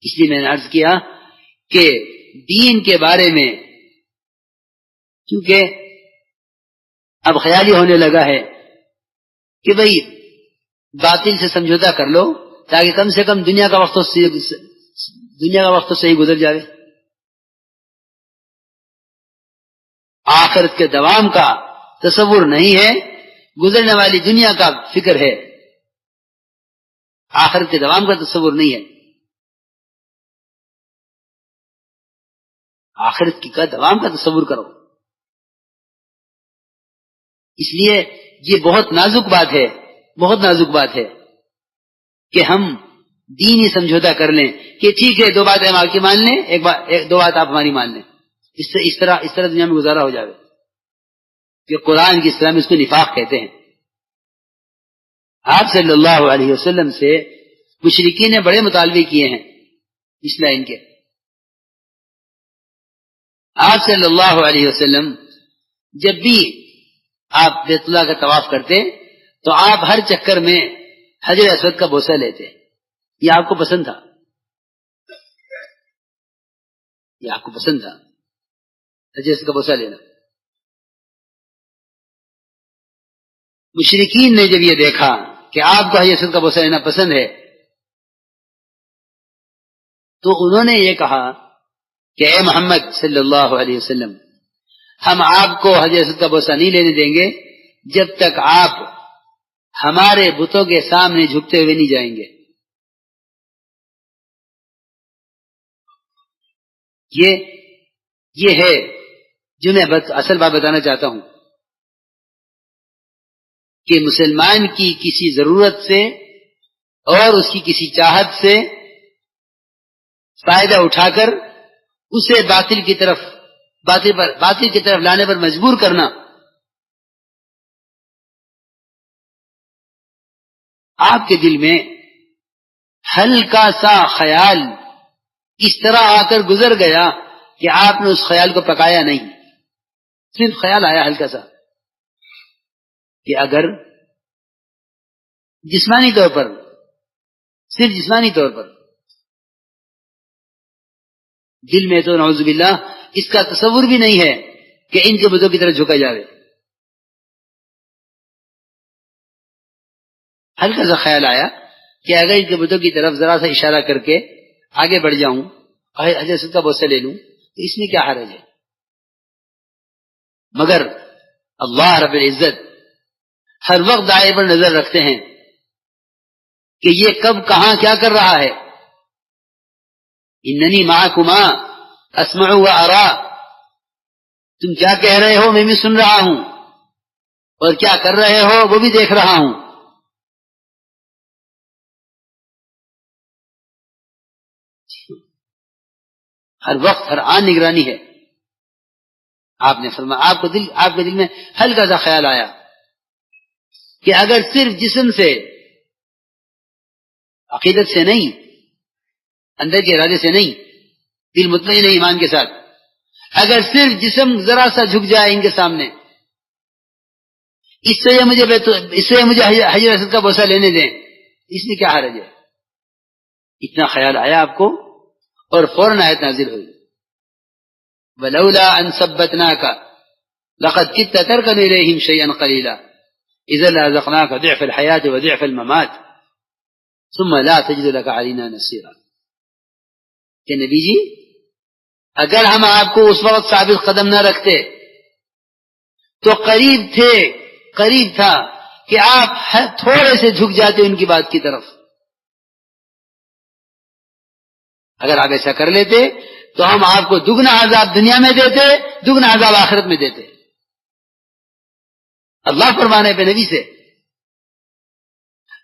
اس لیے میں نے عرض کیا کہ دین کے بارے میں کیونکہ اب خیال ہی ہونے لگا ہے کہ بھئی باطل سے سمجھوتا کر لو تاکہ کم سے کم دنیا کا وقت تو صحیح گزر جائے. آخرت کے دوام کا تصور نہیں ہے، گزرنے والی دنیا کا فکر ہے. آخرت کے دوام کا تصور نہیں ہے. آخرت کا دوام کا تصور کرو. اس لیے یہ بہت نازک بات ہے، بہت نازک بات ہے کہ ہم دینی سمجھوتا کر لیں کہ ٹھیک ہے 2 باتیں ہم آپ کی مان لیں، 2 بات آپ ہماری مان لیں. اس طرح دنیا میں گزارا ہو جائے کہ قرآن کی اصطلاح میں اس کو نفاق کہتے ہیں. آپ صلی اللہ علیہ وسلم سے مشرکین نے بڑے مطالبے کیے ہیں اس لائن کے. آپ صلی اللہ علیہ وسلم جب بھی آپ بیت اللہ کا طواف کرتے تو آپ ہر چکر میں حجر اسود کا بوسہ لیتے. یہ آپ کو پسند تھا، یہ آپ کو پسند تھا حجر اسود کا بوسہ لینا. مشرکین نے جب یہ دیکھا کہ آپ کو حجر اسود کا بوسہ لینا پسند ہے تو انہوں نے یہ کہا کہ اے محمد صلی اللہ علیہ وسلم، ہم آپ کو حجر اسود کا بوسہ نہیں لینے دیں گے جب تک آپ ہمارے بتوں کے سامنے جھکتے ہوئے نہیں جائیں گے. یہ ہے جو میں اصل بات بتانا چاہتا ہوں کہ مسلمان کی کسی ضرورت سے اور اس کی کسی چاہت سے فائدہ اٹھا کر اسے باطل کی طرف لانے پر مجبور کرنا آپ کے دل میں ہلکا سا خیال اس طرح آ کر گزر گیا کہ آپ نے اس خیال کو پکایا نہیں، صرف خیال آیا ہلکا سا کہ اگر جسمانی طور پر، صرف جسمانی طور پر دل میں تو نعوذ باللہ اس کا تصور بھی نہیں ہے کہ ان کے بتوں کی طرف جھکا جاوے، ہلکا سا خیال آیا کہ اگر ان کے بتوں کی طرف ذرا سا اشارہ کر کے آگے بڑھ جاؤں، حجر اسود کا بوسہ لے لوں تو اس میں کیا حرج ہے. مگر اللہ رب العزت ہر وقت دائیں پر نظر رکھتے ہیں کہ یہ کب کہاں کیا کر رہا ہے. اننی معکما اسمع و ارا، تم کیا کہہ رہے ہو میں بھی سن رہا ہوں، اور کیا کر رہے ہو وہ بھی دیکھ رہا ہوں. ہر وقت ہر آن نگرانی ہے. آپ نے فرمایا آپ کے دل میں ہلکا سا خیال آیا کہ اگر صرف جسم سے، عقیدت سے نہیں، اندر کے ارادے سے نہیں، دل مطمئن ہے ایمان کے ساتھ، اگر صرف جسم ذرا سا جھک جائے ان کے سامنے، اس سے مجھے حجر اسود کا بوسہ لینے دیں، اس میں کیا حرج ہے. اتنا خیال آیا آپ کو اور فوراً آیت نازل ہوئی وَلَوْلَا أَن ثَبَّتْنَاكَ لَقَدْ كِدتَّ تَرْكَنُ إِلَيْهِمْ شَيْئًا قَلِيلًا إِذًا لَأَذَقْنَاكَ ضِعْفَ الْحَيَاةِ وَضِعْفَ الْمَمَاتِ ثُمَّ لَا تَجِدُ لَكَ عَلَيْنَا نَصِيرًا. کہ نبی جی اگر ہم آپ کو اس وقت ثابت قدم نہ رکھتے تو قریب تھا کہ آپ تھوڑے سے جھک جاتے ان کی بات کی طرف. اگر آپ ایسا کر لیتے تو ہم آپ کو دگنا عذاب دنیا میں دیتے، دگنا عذاب آخرت میں دیتے. اللہ فرمانے پہ نبی سے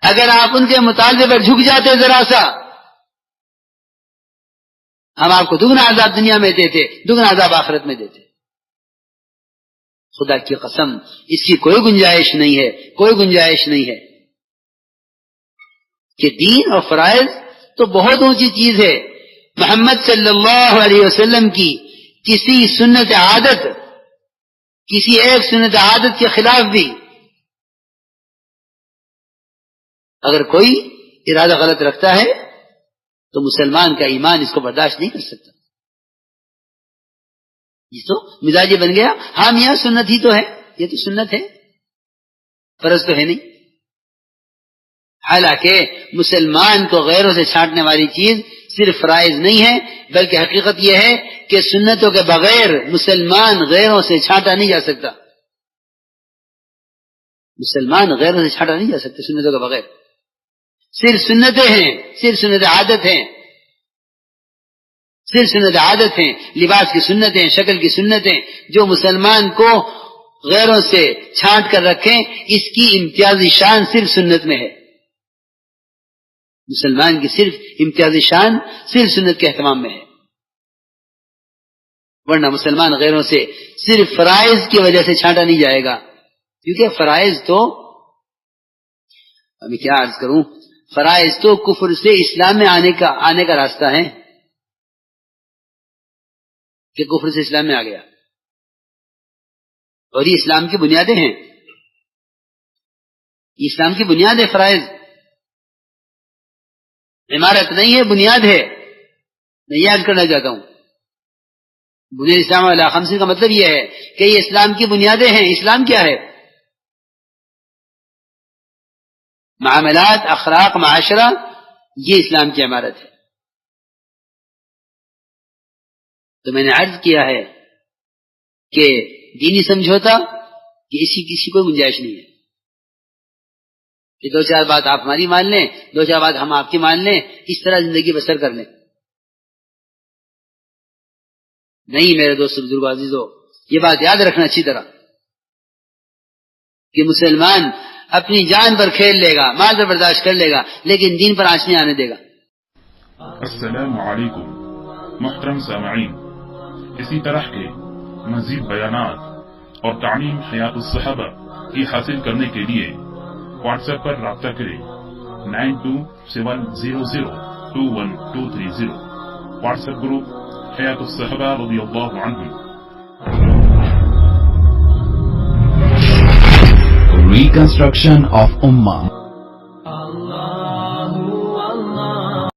اگر آپ ان کے مطالبے پر جھک جاتے ذرا سا، ہم آپ کو دگنا عذاب دنیا میں دیتے، دگنا عذاب آخرت میں دیتے. خدا کی قسم اس کی کوئی گنجائش نہیں ہے، کوئی گنجائش نہیں ہے. کہ دین اور فرائض تو بہت اونچی چیز ہے. محمد صلی اللہ علیہ وسلم کی کسی ایک سنت عادت کے خلاف بھی اگر کوئی ارادہ غلط رکھتا ہے تو مسلمان کا ایمان اس کو برداشت نہیں کر سکتا. یہ تو مزاج بن گیا. ہاں میاں سنت ہی تو ہے، یہ تو سنت ہے، فرض تو ہے نہیں. حالانکہ مسلمان کو غیروں سے چھانٹنے والی چیز صرف فرائض نہیں ہے، بلکہ حقیقت یہ ہے کہ سنتوں کے بغیر مسلمان غیروں سے چھانٹا نہیں جا سکتا. مسلمان غیروں سے چھانٹا نہیں جا سکتا سنتوں کے بغیر. صرف سنتیں ہیں، صرف سنت عادت ہیں، صرف سنت عادت ہیں، لباس کی سنتیں، شکل کی سنتیں جو مسلمان کو غیروں سے چھانٹ کر رکھیں، اس کی امتیازی شان صرف سنت میں ہے. مسلمان کی صرف امتیازی شان صرف سنت کے اہتمام میں ہے. ورنہ مسلمان غیروں سے صرف فرائض کی وجہ سے چھانٹا نہیں جائے گا، کیونکہ فرائض تو ابھی کیا عرض کروں، فرائض تو کفر سے اسلام میں آنے کا راستہ ہے کہ کفر سے اسلام میں آ گیا، اور یہ اسلام کی بنیادیں ہیں. یہ اسلام کی بنیاد ہے. فرائض عمارت نہیں ہے، بنیاد ہے. میں یاد کرنا چاہتا ہوں، بنیاد اسلام علی خمس کا مطلب یہ ہے کہ یہ اسلام کی بنیادیں ہیں. اسلام کیا ہے؟ معاملات، اخلاق، معاشرہ، یہ اسلام کی عمارت ہے. تو میں نے عرض کیا ہے کہ دینی سمجھوتا کہ کسی کوئی گنجائش نہیں ہے کہ دو چار بات آپ ہماری مان لیں، دو چار بات ہم آپ کی مان لیں، اس طرح زندگی بسر کر لیں. نہیں میرے دوست بزرگ عزیزو، یہ بات یاد رکھنا اچھی طرح کہ مسلمان اپنی جان پر کھیل لے گا، مال پر برداشت کر لے گا، لیکن دین پر آنچ نہیں آنے دے گا. السلام علیکم محترم سامعین، اسی طرح کے مزید بیانات اور تعلیم حیات الصحابہ کی حاصل کرنے کے لیے واٹس ایپ پر رابطہ کریں 9270021230. واٹس ایپ گروپ حیات الصحابہ رضی اللہ عنہم. Reconstruction of Ummah.